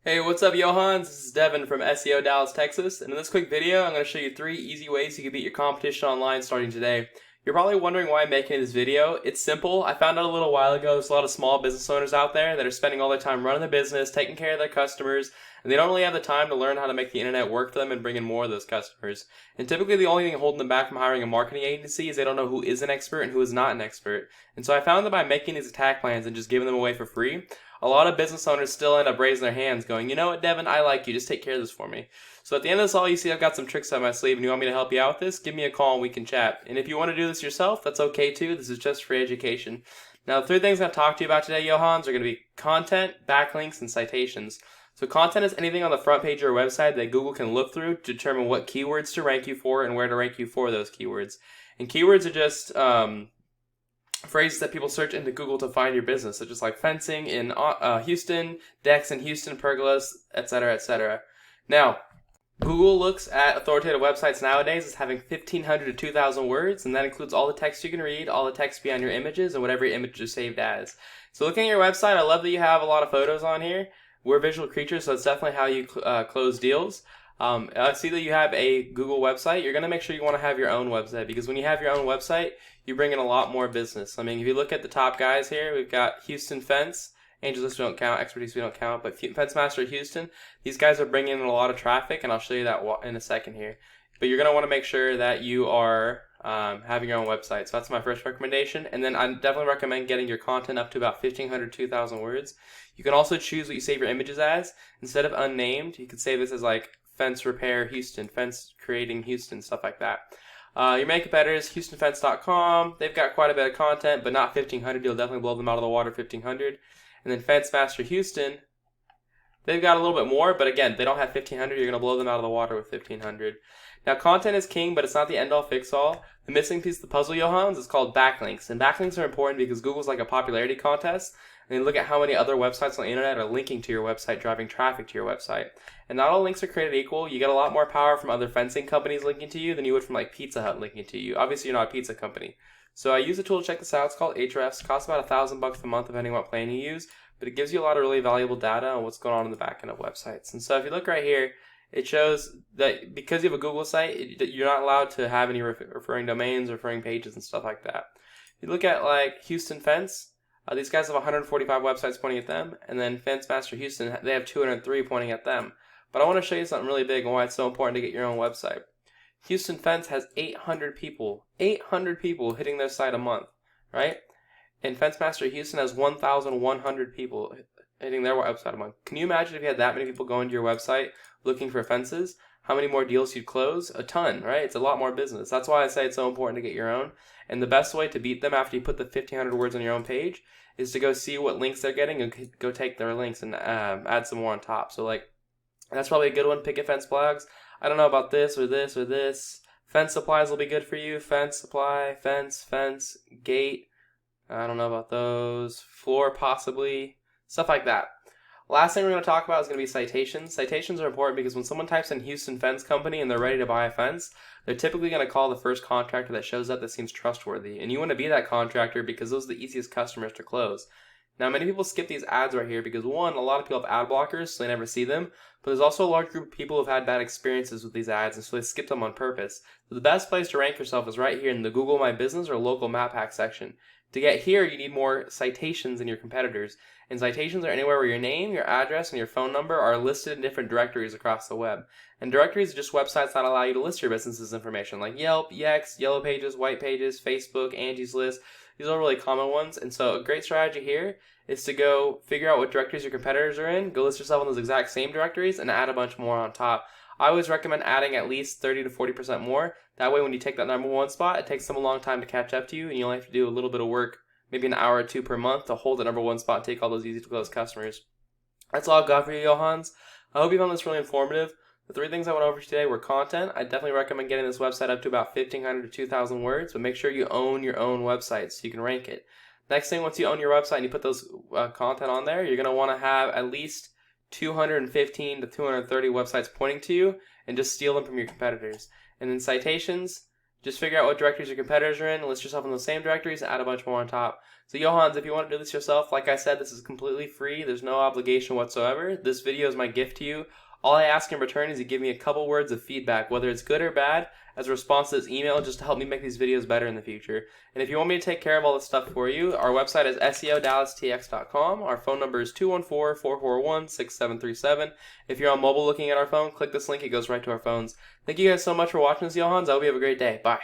Hey, what's up, Johans? This is Devin from SEO Dallas, Texas, and in this quick video, I'm going to show you 3 easy ways you can beat your competition online starting today. You're probably wondering why I'm making this video. It's simple. I found out a little while ago there's a lot of small business owners out there that are spending all their time running their business, taking care of their customers, and they don't really have the time to learn how to make the internet work for them and bring in more of those customers. And typically the only thing holding them back from hiring a marketing agency is they don't know who is an expert and who is not an expert. And so I found that by making these attack plans and just giving them away for free, a lot of business owners still end up raising their hands going, you know what, Devin, I like you. Just take care of this for me. So at the end of this all, you see I've got some tricks up my sleeve and you want me to help you out with this, give me a call and we can chat. And if you want to do this yourself, that's okay too. This is just free education. Now, the 3 things I'm going to talk to you about today, Johans, are going to be content, backlinks, and citations. So content is anything on the front page of your website that Google can look through to determine what keywords to rank you for and where to rank you for those keywords. And keywords are just phrases that people search into Google to find your business, such as like fencing in Houston, decks in Houston, pergolas, etc., etc. Now, Google looks at authoritative websites nowadays as having 1,500 to 2,000 words, and that includes all the text you can read, all the text behind your images, and whatever your image is saved as. So looking at your website, I love that you have a lot of photos on here. We're visual creatures, so it's definitely how you close deals. I see that you have a Google website. You're going to make sure you want to have your own website, because when you have your own website, you bring in a lot more business. I mean, if you look at the top guys here, we've got Houston Fence, Angelus we don't count, Expertise we don't count, but Fence Master Houston, these guys are bringing in a lot of traffic, and I'll show you that in a second here. But you're going to want to make sure that you are having your own website. So that's my first recommendation. And then I definitely recommend getting your content up to about 1,500, 2,000 words. You can also choose what you save your images as. Instead of unnamed, you could save this as like fence repair Houston, fence creating Houston, stuff like that. Your main competitors, HoustonFence.com. They've got quite a bit of content, but not 1,500. You'll definitely blow them out of the water 1,500. And then Fence Master Houston, they've got a little bit more, but again, they don't have 1,500. You're going to blow them out of the water with 1,500. Now, content is king, but it's not the end-all, fix-all. The missing piece of the puzzle, Johans, is called backlinks. And backlinks are important because Google's like a popularity contest. And they look at how many other websites on the internet are linking to your website, driving traffic to your website. And not all links are created equal. You get a lot more power from other fencing companies linking to you than you would from like Pizza Hut linking to you. Obviously, you're not a pizza company. So I use a tool to check this out. It's called Ahrefs. It costs about $1,000 a month depending on what plan you use. But it gives you a lot of really valuable data on what's going on in the back end of websites. And so if you look right here, it shows that because you have a Google site, you're not allowed to have any referring domains, referring pages, and stuff like that. If you look at like Houston Fence, these guys have 145 websites pointing at them, and then Fence Master Houston, they have 203 pointing at them. But I want to show you something really big and why it's so important to get your own website. Houston Fence has 800 people hitting their site a month, right? And Fence Master Houston has 1,100 people hitting their website a month. Can you imagine if you had that many people going to your website looking for fences? How many more deals you'd close? A ton, right? It's a lot more business. That's why I say it's so important to get your own. And the best way to beat them after you put the 1,500 words on your own page is to go see what links they're getting and go take their links and add some more on top. So like, that's probably a good one. Picket fence blogs. I don't know about this or this or this. Fence supplies will be good for you. Fence supply, fence, gate. I don't know about those. Floor possibly. Stuff like that. Last thing we're going to talk about is going to be citations. Citations are important because when someone types in Houston Fence Company and they're ready to buy a fence, they're typically going to call the first contractor that shows up that seems trustworthy. And you want to be that contractor because those are the easiest customers to close. Now, many people skip these ads right here because, one, a lot of people have ad blockers, so they never see them. But there's also a large group of people who have had bad experiences with these ads, and so they skip them on purpose. So the best place to rank yourself is right here in the Google My Business or local map hack section. To get here, you need more citations than your competitors. And citations are anywhere where your name, your address, and your phone number are listed in different directories across the web. And directories are just websites that allow you to list your business's information, like Yelp, Yext, Yellow Pages, White Pages, Facebook, Angie's List. These are really common ones. And so a great strategy here is to go figure out what directories your competitors are in, go list yourself in those exact same directories, and add a bunch more on top. I always recommend adding at least 30 to 40% more. That way when you take that number 1 spot, it takes them a long time to catch up to you, and you only have to do a little bit of work, maybe an hour or 2 per month, to hold the number 1 spot and take all those easy to close customers. That's all I've got for you, Johans. I hope you found this really informative. The 3 things I went over today were content. I definitely recommend getting this website up to about 1,500 to 2,000 words, but make sure you own your own website so you can rank it. Next thing, once you own your website and you put those content on there, you're going to want to have at least 215 to 230 websites pointing to you and just steal them from your competitors. And then citations, Just figure out what directories your competitors are in, list yourself in those same directories, add a bunch more on top. So Johans, if you want to do this yourself, like I said, this is completely free. There's no obligation whatsoever. This video is my gift to you. All I ask in return is you give me a couple words of feedback, whether it's good or bad, as a response to this email, just to help me make these videos better in the future. And if you want me to take care of all this stuff for you, our website is SEODallasTX.com. Our phone number is 214-441-6737. If you're on mobile looking at our phone, click this link. It goes right to our phones. Thank you guys so much for watching this, Johans. I hope you have a great day. Bye.